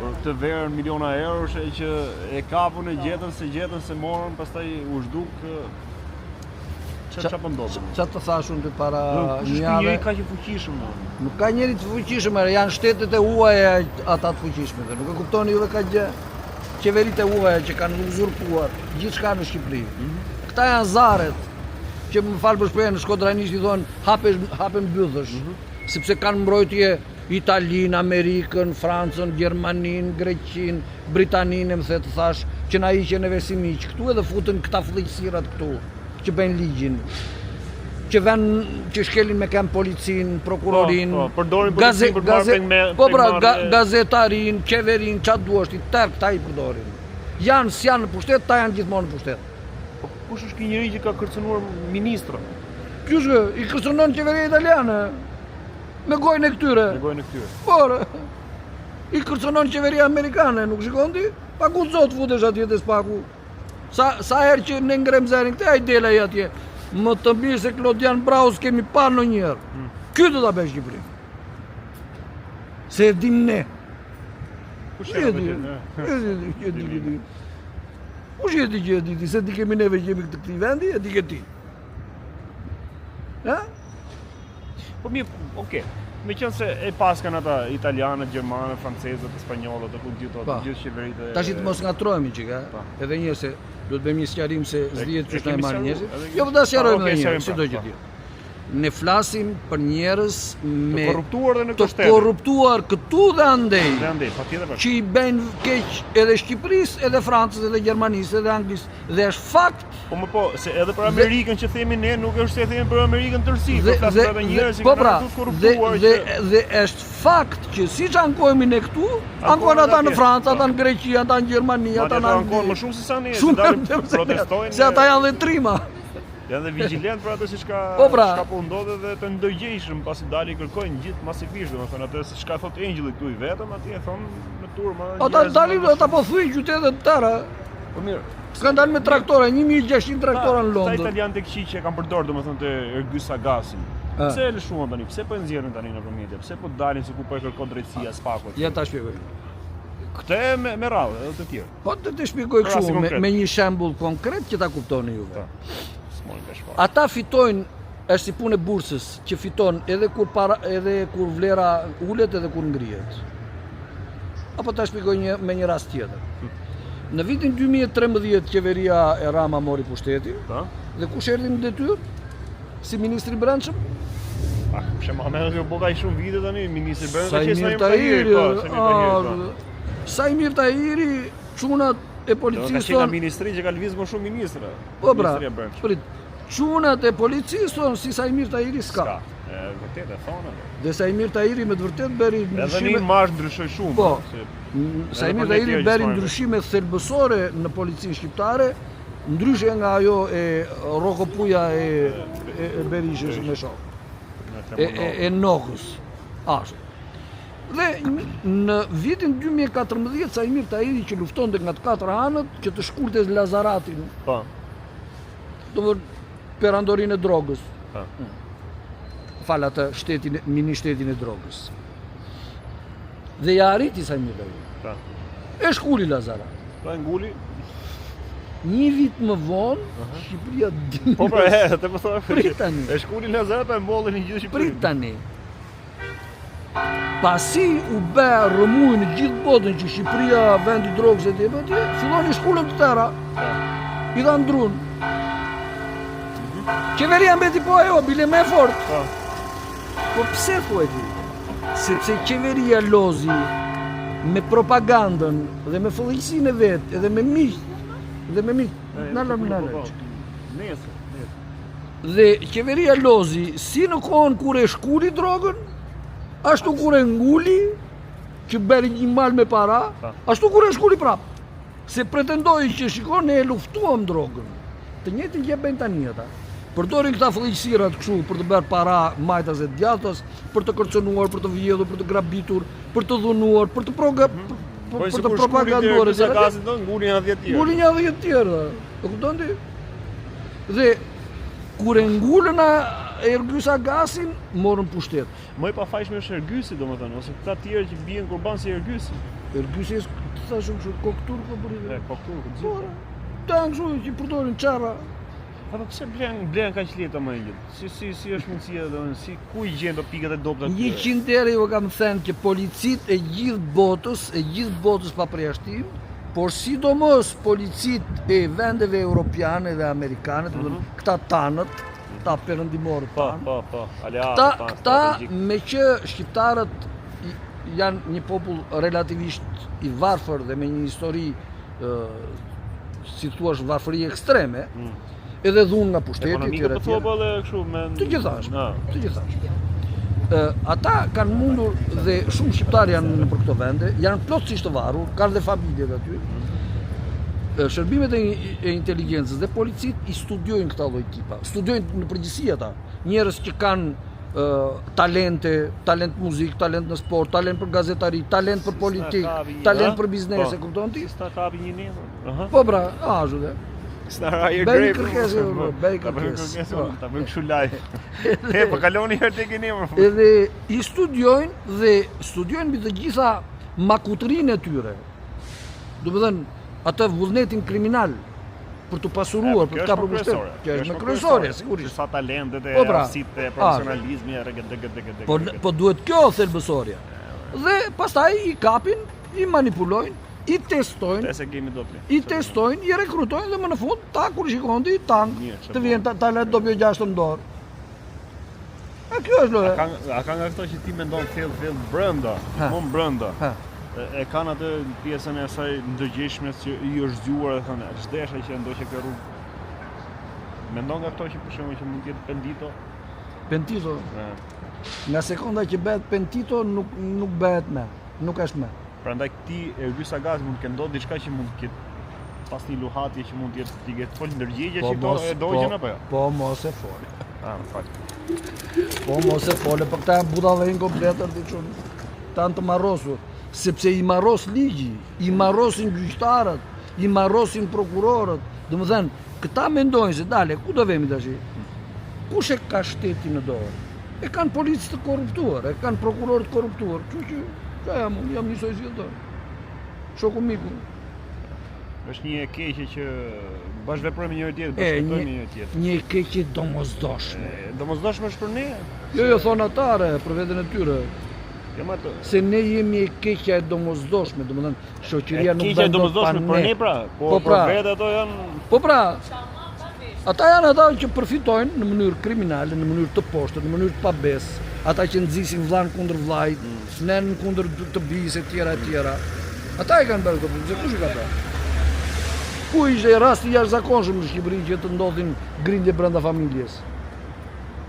Për këtë verën miliona eurosh që e kapën e gjetën se morën, pastaj u zhduk. Çfarë po ndodh? Çfarë të thash unë para një javë? Njëri ka që fuqishëm. Nuk ka njëri të fuqishëm, janë shtetet e huaja ata të fuqishme. Nuk e kuptoni juve ka gjë. Qeveritë e huaja që kanë uzurpuar gjithçka në Shqipëri. Këta janë zarret që më fal për shprehjen shkodranisht i thonë hapen bythësh. Sepse kanë mbrojtje Italinë, Amerikën, Francën, Gjermaninë, Greqinë, Britaninë, më the të thash, që na hiqen neve si miq. Këtu edhe futen këta fllëqësirat këtu, që bëjnë ligjin. Që që shkelin me kam policin, prokurorin, gazetarin, qeverin, qatë duashti, tërë këta i përdorin. Janë s'janë në pushtet, ta janë gjithmonë në pushtet. Kush është ky njeri që ka kërcënuar ministra? Ky është, i kërcënon qeveria italiane. Me gojnë e këtyre. Por, i kërcënon qeveria amerikane, nuk shikon ti? Pa ku zot futesh atje të spaku. Sa herë që ne ngrem zërin këte, a i dela i atje. Më të mirë se Klodian Braus kemi pa në njerë. Ky do ta bëj Shqipëri. Se e dim ne. Kush e di? Kush e di? Se di kemi neve që jemi këtë këti vendi, e di ke ti. Po mirë, okej. Me qenë se e paskan ata italianët, gjermanët, francezët, spanjollët, gjithë qeveritë. Tash të mos ngatrohemi çika, edhe një se do të bëjmë një sqarim se s'dihet çu na marrin njerëzit. Jo, do ta sqarojmë edhe një, sido që di. Ne flasim për njerëz me të korruptuar këtu dhe andej. Patjetër. Që i bëjnë keq edhe Shqipërisë, edhe Francës, edhe Gjermanisë, edhe Anglisë. Dhe është fakt. Po, se edhe për Amerikën që themi ne, nuk është se themi për Amerikën tërësi, po flasim për njerëz që kanë korruptuar. Dhe është fakt që siç ankohemi ne këtu, ankohen ata në Francë, ata në Greqi, ata në Gjermani, ata në Angli. Ankohen më shumë se sa ne, që dalim protestojnë. Se ata janë dhe trima. Janë dhe vigjilent për atë si çka po ndodhe dhe të ndërgjegjshëm pasi dalin kërkojnë gjithë masivisht, domethënë atë se çka thotë Engjilli këtu i vetëm, atje thonë në turma. Ata dalin ata po thuajnë qytetet tëra. Po mirë. S'kan dalë me traktore, 1600 traktora në Londër. Ata italianë tek që e kanë përdorur domethënë të Ergyll Sagasin. Pse e lëshuan tani? Pse po e nxjerrin tani në media? Pse po dalin se ku po e kërkon drejtësia spaku? Ja ta shpjegoj. Këtë me radhë edhe të tjerë. Po të shpjegoj kështu me një shembull konkret që ta kuptoni juve. Ata fitojnë, është si punë e bursës, që fiton edhe kur vlera ulet edhe kur ngrihet. Apo ta shpjegoj me një rast tjetër. Në vitin 2013 qeveria e Rama mori pushtetin. Dhe kush erdhi në detyrë? Si ministri i brendshëm? Kush e Muhamedi u boka shumë vite tani, ministri i brendshëm, Sajmir Tahiri, çunat e policisë thonë ministri që ka lëviz më shumë ministra. Po pra, çunat e policisë thonë si Sajmir Tahiri s'ka. Vërtet e thonë. Dhe Sajmir Tahiri me të vërtet bëri ndryshime. Edhe një marrë ndryshoi shumë. Po. Sajmir Tahiri bëri ndryshime thelbësore në policinë shqiptare, ndryshe nga ajo e Rokopuja e Berishës me shok. E Nokës. Ashtu. Dhe në vitin 2014 Sajmir Tahiri që luftonte nga të katër anët që të shkulte Lazaratin. Po. Domethënë perandorinë e drogës. Po. Fal atë mini shtetin e drogës. Dhe ja arriti Sajmir Tahiri. Po. E shkuli Lazarat. Po e nguli. Një vit më vonë, Shqipëria dinë. Po pra, të më thonë. Prit tani. E shkuli Lazarat pa e mbollën një gjithë Shqipërinë. Prit tani. Pasi u bë rëmuj në gjithë botën që Shqipëria vendi drogës e tjepë atje, fillon i shkullën të tëra, i dha ndrun. Qeveria mbeti po ajo, bile me fort. Po pse thuaj ti? Sepse qeveria lozi me propagandën dhe me fëllëjsinë e vetë, edhe me miq, Dhe qeveria lozi si në kohën kur e shkuli drogën, ashtu kur e nguli, që beri një mal me para, ashtu kur e shkuli prap. Se pretendoj që shikon ne e luftuam drogën. Të njëjtin që bëjnë tani ata. Përdorin këta fëllëqësirat kështu për të bërë para majtas e djathtas, për të kërcënuar, për të vjedhur, për të grabitur, për të dhunuar, për të propaganduar. Ngulin edhe 10 tjerë. Ngulin edhe 10 tjerë. E kupton ti? Dhe kur e ngulën Ergyll Sagasin, morën pushtet. Më i pafajshme është Ergysi, domethënë, ose këta tjerë që bien kurban si Ergysi. Ergysi të thashë kështu koktur po bëri. Koktur, gjithë. Tan kështu që përdorin çarra. Po pse blen kaq lehtë më ngjit? Si është mundësia domethënë si ku I gjen do pikët e dobta? 100 herë ju kam thënë që policit e gjithë botës pa përjashtim, por sidomos policit e vendeve europiane dhe amerikane, domethënë këta tanët, këta perëndimorët tanë. Po, aleatët tanë. Këta me që shqiptarët janë një popull relativisht I varfër dhe me një histori si thua varfëri ekstreme, edhe dhunë nga pushteti Ekonomikë po thua edhe kështu me të gjithashme. Ata kanë mundur dhe shumë shqiptarë janë në për këto vende, janë plotësisht të varur, kanë dhe familjet aty. Shërbimet e inteligjencës dhe policit I studiojnë këta lloj tipa. Studiojnë në përgjithësi ata, njerëz që kanë talent muzik, talent në sport, talent për gazetari, talent për politik, talent për biznes, e kupton ti? Startup një nemër. Po pra, ashtu dhe. Bëjnë kërkesë, bëjnë kërkesë. Ta bëjmë kështu live. Po kaloni herë tek nemër. Edhe I studiojnë mbi të gjitha makutërinë e tyre. Domethënë, atë vullnetin kriminal për të pasuruar, për të kapur pushtet. Kjo është më kryesore, sigurisht. Sa talentet e arsitë e profesionalizmi e Po duhet kjo thelbësorja. Dhe pastaj I kapin, I manipulojnë, I testojnë, I rekrutojnë dhe më në fund ta kur shikon ti tank, të vjen talent dobi 6 në dorë. A kjo është lojë. A ka nga këto që ti mendon thellë brenda, brenda. E kanë atë pjesën e asaj ndërgjegjshme që I është zgjuar dhe thonë, ç'desha që ndoshta kjo rrugë. Mendon nga këto që për shembull që mund të jetë pendito? Pentito. Nga sekonda që bëhet pentito nuk bëhet më, nuk është më. Prandaj ti Ergysa Agasi mund të ndodhë diçka që mund të ketë pas një luhatje që mund të jetë ti fol ndërgjegje që këto e dojën apo jo? Po mos e fol. Më fal. Po mos e fol, për këta budallën kompletër ti çun. Tan të marrosur, sepse I marros ligji, I marrosin gjyqtarët, I marrosin prokurorët. Domethënë, këta mendojnë se dale, ku do vemi tash? Kush e ka shtetin në dorë? E kanë policë të korruptuar, e kanë prokurorë të korruptuar, kështu që jam njësoj si ato. Shoku miku. Është një e keqe që bashkëveprojmë me njëri tjetrin, bashkëtojmë me njëri tjetrin. Një e keqe domosdoshme. Domosdoshme është për ne? Jo, thon atare për veten e tyre. Se ne jemi e keqja e domosdoshme, domethënë shoqëria nuk bën dot pa ne. Për ne pra, po për vetë ato janë. Po pra. Ata janë ata që përfitojnë në mënyrë kriminale, në mënyrë të poshtë, në mënyrë të pabesë. Ata që nxisin vllan kundër vllajt, nën kundër të bijës e tjera. Ata e kanë bërë këtë, se kush e ka bërë? Ku ishte rasti I jashtëzakonshëm në Shqipëri që të ndodhin grindje brenda familjes?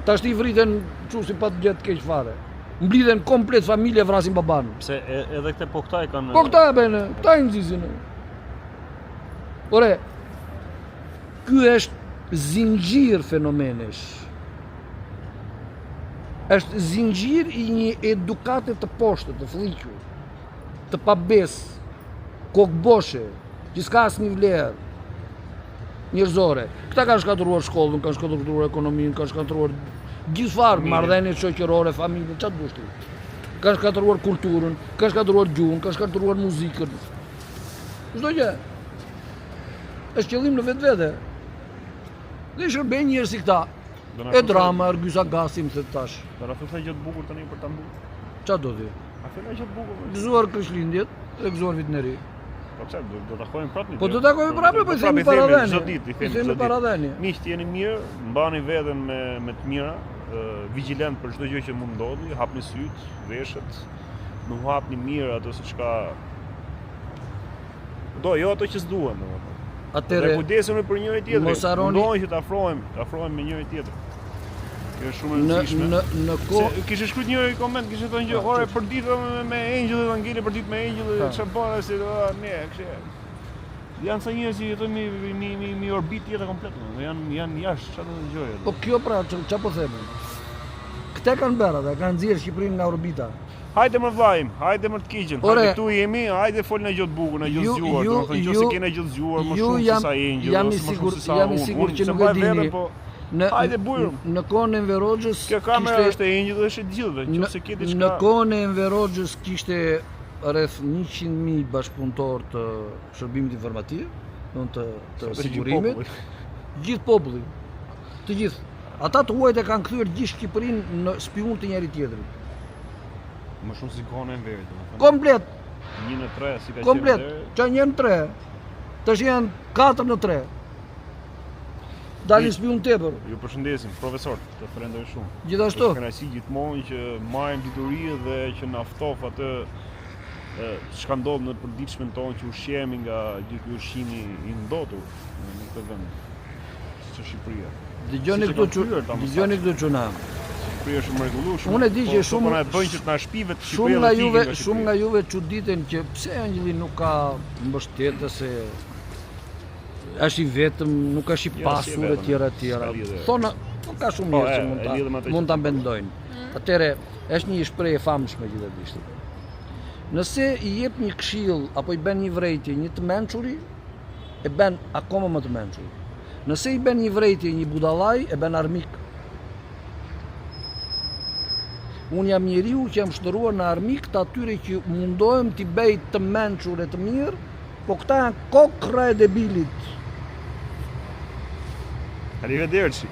Tash I vriten kështu si pa të gjetë keq fare. Mblidhen komplet familje vrasin baban. Pse edhe këte po këta e kanë. Po këta e bëjnë, këta I nxisin. Ore, ky është zinxhir fenomenesh. Është zinxhir I një edukate të poshtë, të fllihur, të pabes, kokboshe, që s'ka asnjë vlerë njerëzore. Këta kanë shkatëruar shkollën, kanë shkatëruar ekonominë, kanë shkatëruar gjithfarë marrëdhëniet shoqërore, familjen, çfarë dush ti. Kanë shkatëruar kulturën, kanë shkatëruar gjuhën, kanë shkatëruar muzikën. Çdo gjë. Është qëllim në vetvete. Dhe shërbejnë njerëz si këta. E drama, Ergysa Agasi më thët tash. Do na thosë gjë të bukur tani për ta mbukur. Çfarë do ti? A fillon gjë të bukur? Gëzuar Krishtlindjet, e gëzuar vitin e ri. Po çfarë do takojmë prapë? Po do takojmë prapë, po I themi paradhënie. I themi paradhënie. Miq, jeni mirë, mbani veten me të mira, vigjilent për çdo gjë që mund ndodhi, hapni syt, veshët, nuk hapni mirë ato siç ka. Jo ato që s'duan, domethënë. Atëre kujdesemi për njëri tjetrin. Mos harroni që të afrohemi me njëri tjetrin. Kjo është shumë e rëndësishme. Në kohë kishte shkruar njëri koment, kishte thënë që ore për ditë me Angelin Evangeli, për ditë me Angelin çfarë bën se ne, kështu. Janë sa njerëz që jetojnë mi orbit tjetër komplet. Janë jashtë çfarë do gjëje. Po kjo pra çfarë po them? Këta kanë bërë ata, kanë nxjerrë Shqipërinë nga orbita. Hajde më vllajm, hajde më të keqen. Hajde këtu jemi, hajde fol në gjë të bukur, në gjë të zgjuar, domethënë nëse keni gjë të zgjuar më shumë se sa Angel. Jam I sigurt që nuk e dini. Hajde bujrum. Në kohën e Enver Hoxhës kjo kamera është e Angel, është e gjithëve, nëse ke diçka. Në kohën e Enver Hoxhës kishte rreth 100.000 bashkëpunëtor të shërbimit informativ, të sigurimit, gjithë populli, të gjithë. Ata të huajt e kanë kthyer gjithë Shqipërinë në spiun të njëri tjetrit. Më shumë si kohën e Enverit. Komplet. 1-3 si ka Komplet. qenë. Që 1-3. Tash janë 4-3. Dalin spiun tepër. Ju përshëndesim, profesor, të falenderoj shumë. Gjithashtu. Është kënaqësi gjithmonë që marrim dituri dhe që na ftof atë çka ndodh në përditshmen tonë që ushqehemi nga gjithë ky ushqimi i ndotur në këtë vend. Që Shqipëria. Dëgjoni këtu çuna. Shqipëria është mrekullueshme. Unë e di që shumë na e bëjnë që të na shpivet shumë nga juve çuditen që pse Angjeli nuk ka mbështetëse, është i vetëm, nuk është i pasur e tjera. Thonë, nuk ka shumë njerëz që mund ta mendojnë. Atëre, është një shprehje e famshme gjithëdijshtë. Nëse i jep një këshill apo i bën një vërejtje një të mençuri, e bën akoma më të mençur. Nëse i bën një vërejtje një budallaj, e bën armik. Unë jam njeriu që jam shndëruar në armik të atyre që mundohem t'i bëj të mençur e të mirë, po këta janë kokra e debilit. Arrivederci.